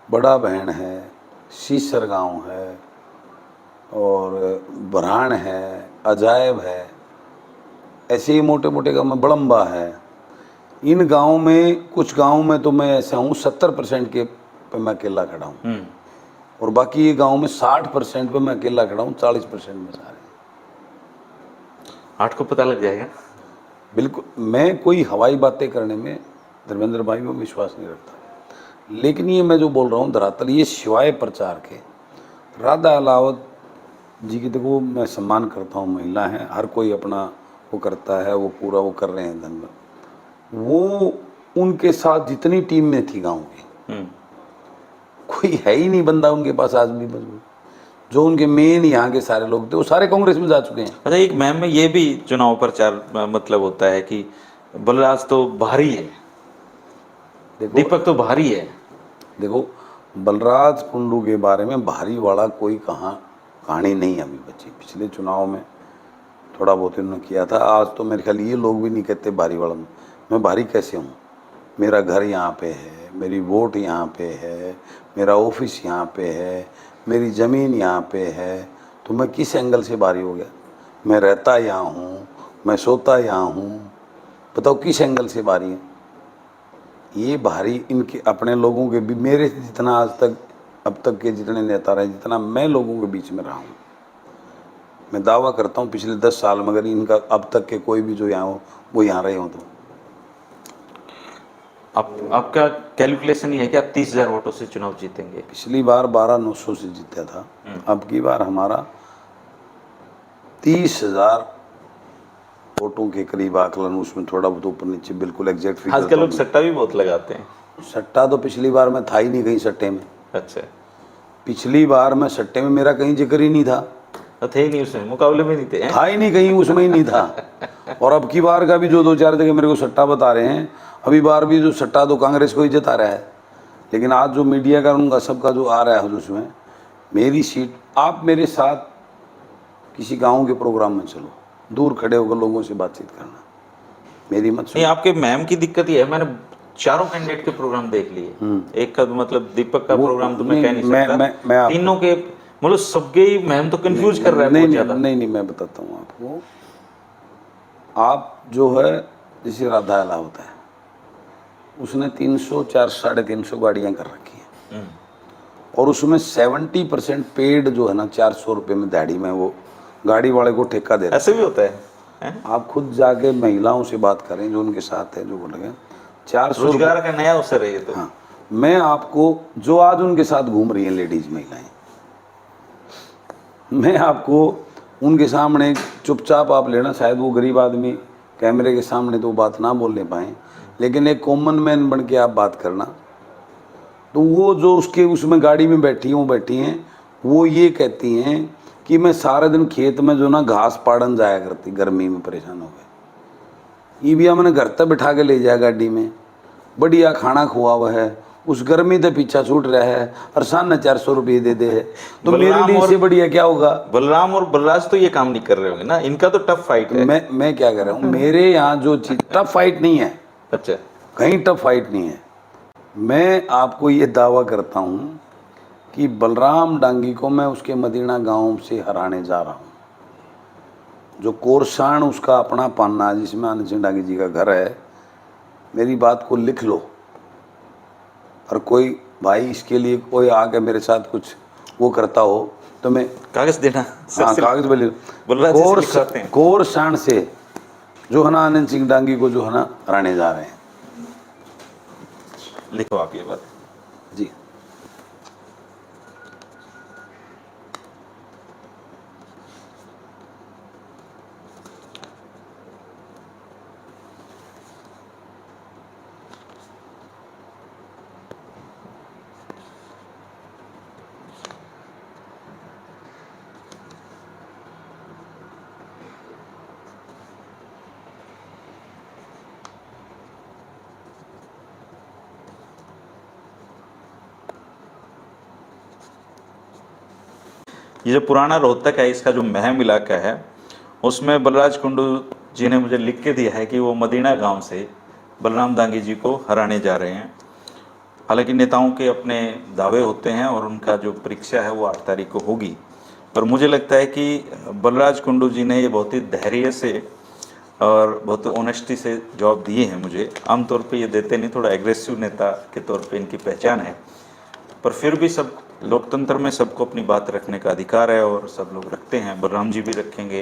बड़ा बहन है, सीसर गांव है, और बरहान है, अजायब है, ऐसे ही मोटे मोटे गाँव में बड़म्बा है। इन गांवों में, कुछ गांवों में तो मैं ऐसा हूँ 70% के पे मैं अकेला खड़ा हूँ, और बाकी ये गांव में 60% पे मैं अकेला खड़ा हूँ, 40% में सारे। 8 को पता लग जाएगा। बिल्कुल, मैं कोई हवाई बातें करने में धर्मेंद्र भाई में विश्वास नहीं रखता, लेकिन ये मैं जो बोल रहा हूँ धरातल, ये सिवाय प्रचार के, राधा अलावत जी की देखो मैं सम्मान करता हूँ, महिला हैं, हर कोई अपना वो करता है, वो पूरा वो कर रहे हैं धन, वो उनके साथ जितनी टीम में थी गांव की, कोई है ही नहीं बंदा उनके पास आज भी मजबूत। जो उनके मेन यहाँ के सारे लोग थे वो सारे कांग्रेस में जा चुके हैं। अच्छा, एक मैम में ये भी चुनाव प्रचार मतलब होता है कि बलराज तो भारी है, दीपक तो भारी है। देखो, बलराज कुंडू के बारे में भारी वाला कोई कहानी नहीं अभी बची। पिछले चुनाव में थोड़ा बहुत इन्होंने किया था, आज तो मेरे ख्याल ये लोग भी नहीं कहते भारी वाला। मैं भारी कैसे हूँ? मेरा घर यहाँ पे है, मेरी वोट यहाँ पे है, मेरा ऑफिस यहाँ पे है, मेरी ज़मीन यहाँ पे है, तो मैं किस एंगल से भारी हो गया? मैं रहता यहाँ हूँ, मैं सोता यहाँ हूँ, बताओ किस एंगल से भारी है? ये भारी इनके अपने लोगों के भी, मेरे जितना आज तक अब तक के जितने नेता रहे, जितना मैं लोगों के बीच में रहा हूँ, मैं दावा करता हूँ पिछले 10 साल में अगर इनका अब तक के कोई भी जो यहाँ हो वो यहाँ रहे हो तो आपका कैलकुलेशन ये है कि आप 30,000 वोटों से चुनाव जीतेंगे? पिछली बार 12,900 से जीता था, अब की बार हमारा 30,000 वोटों के करीब आकलन, उसमें थोड़ा बहुत ऊपर नीचे, बिल्कुल एग्जैक्ट फिगर। आजकल लोग सट्टा भी बहुत लगाते हैं। सट्टा तो पिछली बार मैं था ही नहीं कहीं सट्टे में। अच्छा, पिछली बार मैं सट्टे में, मेरा कहीं जिक्र ही नहीं था, थे ही नहीं उसमें, मुकाबले में नहीं थे, था ही नहीं कहीं, उसमें ही नहीं था। और अब की बार का भी जो 2-4 जगह मेरे को सट्टा बता रहे हैं, अभी बार भी जो सट्टा तो कांग्रेस को ही जता रहा है, लेकिन आज जो मीडिया का उनका सबका जो आ रहा है उसमें मेरी सीट। आप मेरे साथ किसी गांव के प्रोग्राम में चलो, दूर खड़े होकर लोगों से बातचीत करना, मेरी मत नहीं। आपके मैम की दिक्कत ये है, मैंने चारों कैंडिडेट के प्रोग्राम देख लिए, एक का मतलब दीपक का प्रोग्राम तो मैं कह नहीं सकता, तीनों के मतलब सबके ही मैम तो कंफ्यूज कर रहा है बहुत ज्यादा। नहीं, मैं बताता हूँ आपको। आप जो है, जैसे राधा अला होता है, उसने 300, 350 गाड़ियाँ कर रखी हैं, और उसमें 70% पेड जो है ना, 400 रुपये में दिहाड़ी में वो गाड़ी वाले को ठेका दे रहा है। ऐसे भी होता है? आप खुद जाके महिलाओं से बात करें जो उनके साथ है, जो बोल रहे हैं 400 रोजगार का नया अवसर है ये तो। हाँ, मैं आपको जो आज उनके साथ घूम रही हैं लेडीज महिलाएं, मैं आपको उनके सामने चुपचाप आप लेना, शायद वो गरीब आदमी कैमरे के सामने तो बात ना बोलने पाएँ, लेकिन एक कॉमन मैन बन के आप बात करना, तो वो जो उसके उसमें गाड़ी में बैठी हैं, वो ये कहती हैं कि मैं सारे दिन खेत में जो ना घास पाड़न जाया करती, गर्मी में परेशान हो गए, ये भी हमने घर तक बिठा के ले जाया गाड़ी में, बढ़िया खाना खुआ हुआ है, उस गर्मी से पीछा छूट रहा है और 450 रुपये दे दे है, तो मेरे बलराम लिए और- इससे बढ़िया क्या होगा। बलराम और बलराज तो ये काम नहीं कर रहे होंगे ना, इनका तो टफ फाइट है। मैं क्या कर रहा हूँ, मेरे यहाँ जो चीज टफ फाइट नहीं है, अच्छा, कहीं टफ फाइट नहीं है। मैं आपको ये दावा करता हूँ कि बलराम डांगी को मैं उसके मदीना गांव से हराने जा रहा हूँ। जो कोरसान उसका अपना पन्ना जिसमें आनंद सिंह डांगी जी का घर है, मेरी बात को लिख लो। और कोई भाई इसके लिए कोई आके मेरे साथ कुछ वो करता हो तो मैं कागज देना हाँ कागज पे बलराज जी से लिखवाते हैं। कोरसान से जो है ना आनंद सिंह डांगी को जो है ना हराने जा रहे हैं। लिखो आप ये बात। जी ये जो पुराना रोहतक है, इसका जो महम इलाका है, उसमें बलराज कुंडू जी ने मुझे लिख के दिया है कि वो मदीना गांव से बलराम दांगी जी को हराने जा रहे हैं। हालांकि नेताओं के अपने दावे होते हैं और उनका जो परीक्षा है वो 8 तारीख को होगी। पर मुझे लगता है कि बलराज कुंडू जी ने ये बहुत ही धैर्य से और बहुत ऑनेस्टी से जवाब दिए हैं मुझे। आमतौर पे ये देते नहीं, थोड़ा एग्रेसिव नेता के तौर पे इनकी पहचान है, पर फिर भी सब लोकतंत्र में सबको अपनी बात रखने का अधिकार है और सब लोग रखते हैं। बलराम जी भी रखेंगे,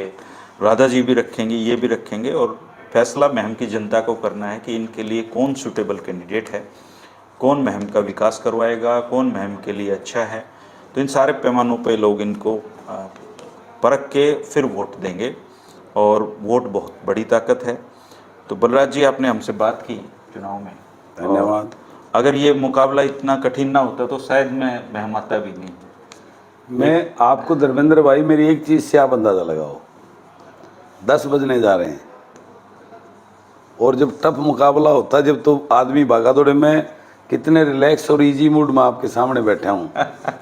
राधा जी भी रखेंगे, ये भी रखेंगे, और फैसला महम की जनता को करना है कि इनके लिए कौन सूटेबल कैंडिडेट है, कौन महम का विकास करवाएगा, कौन महम के लिए अच्छा है। तो इन सारे पैमानों पे लोग इनको परख के फिर वोट देंगे, और वोट बहुत बड़ी ताकत है। तो बलराज जी, आपने हमसे बात की चुनाव में, धन्यवाद। अगर ये मुकाबला इतना कठिन ना होता तो शायद मैं महम आता भी नहीं। मैं आपको धर्मेंद्र भाई मेरी एक चीज़ से आप अंदाज़ा लगाओ, 10 बजने जा रहे हैं और जब टफ मुकाबला होता है, जब तो आदमी भागा दौड़े, मैं कितने रिलैक्स और इजी मूड में आपके सामने बैठा हूँ।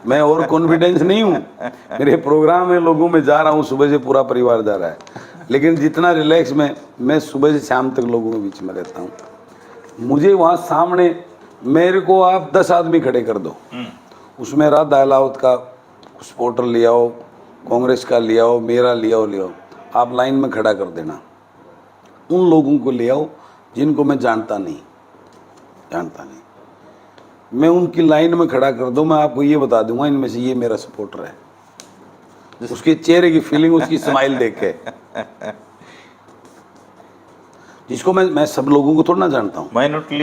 मैं और कॉन्फिडेंस नहीं हूँ, मेरे प्रोग्राम में लोगों में जा रहा हूँ, सुबह से पूरा परिवार जा रहा है, लेकिन जितना रिलैक्स मैं सुबह से शाम तक लोगों के बीच में रहता हूँ। मुझे वहाँ सामने मेरे को आप 10 आदमी खड़े कर दो, उसमें राधा अलावत का सपोर्टर ले आओ, कांग्रेस का ले आओ, मेरा ले आओ, आप लाइन में खड़ा कर देना। उन लोगों को ले आओ जिनको मैं जानता नहीं, मैं उनकी लाइन में खड़ा कर दूं, मैं आपको ये बता दूंगा इनमें से ये मेरा सपोर्टर है। उसके चेहरे की फीलिंग, उसकी स्माइल देख के, जिसको मैं सब लोगों को थोड़ा ना जानता हूँ। माइनॉरिटी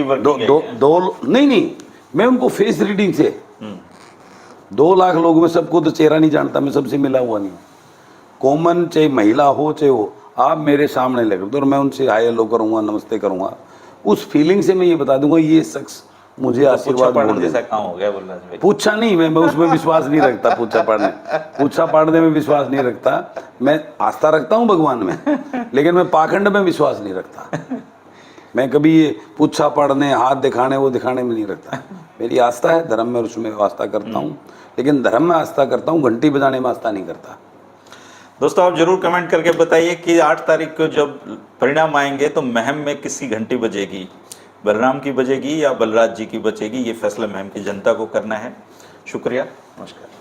नहीं, मैं उनको फेस रीडिंग से 2 लाख लोगों में सबको तो चेहरा नहीं जानता, मैं सबसे मिला हुआ नहीं हूँ। कॉमन चाहे महिला हो चाहे हो, आप मेरे सामने लेकर दो और मैं उनसे हाय हेलो करूँगा, नमस्ते करूँगा, उस फीलिंग से मैं ये बता दूंगा ये शख्स मुझे आशीर्वाद वोट जैसा देगा। काम हो गया बलराज भाई। पूछा नहीं, मैं उसमें विश्वास नहीं रखता, पूछा पाड़ने में विश्वास नहीं रखता। मैं आस्था रखता हूँ भगवान में, लेकिन मैं पाखंड में विश्वास नहीं रखता। मैं कभी ये पूछा पढ़ने, हाथ दिखाने, वो दिखाने में नहीं रखता। मेरी आस्था है धर्म में, उसमें आस्था करता हूँ, लेकिन धर्म में आस्था करता हूँ, घंटी बजाने में आस्था नहीं करता। दोस्तों, आप जरूर कमेंट करके बताइए कि 8 तारीख को जब परिणाम आएंगे तो महम में किसकी घंटी बजेगी, बलराम की बजेगी या बलराज जी की बजेगी। ये फैसला महम की जनता को करना है। शुक्रिया, नमस्कार।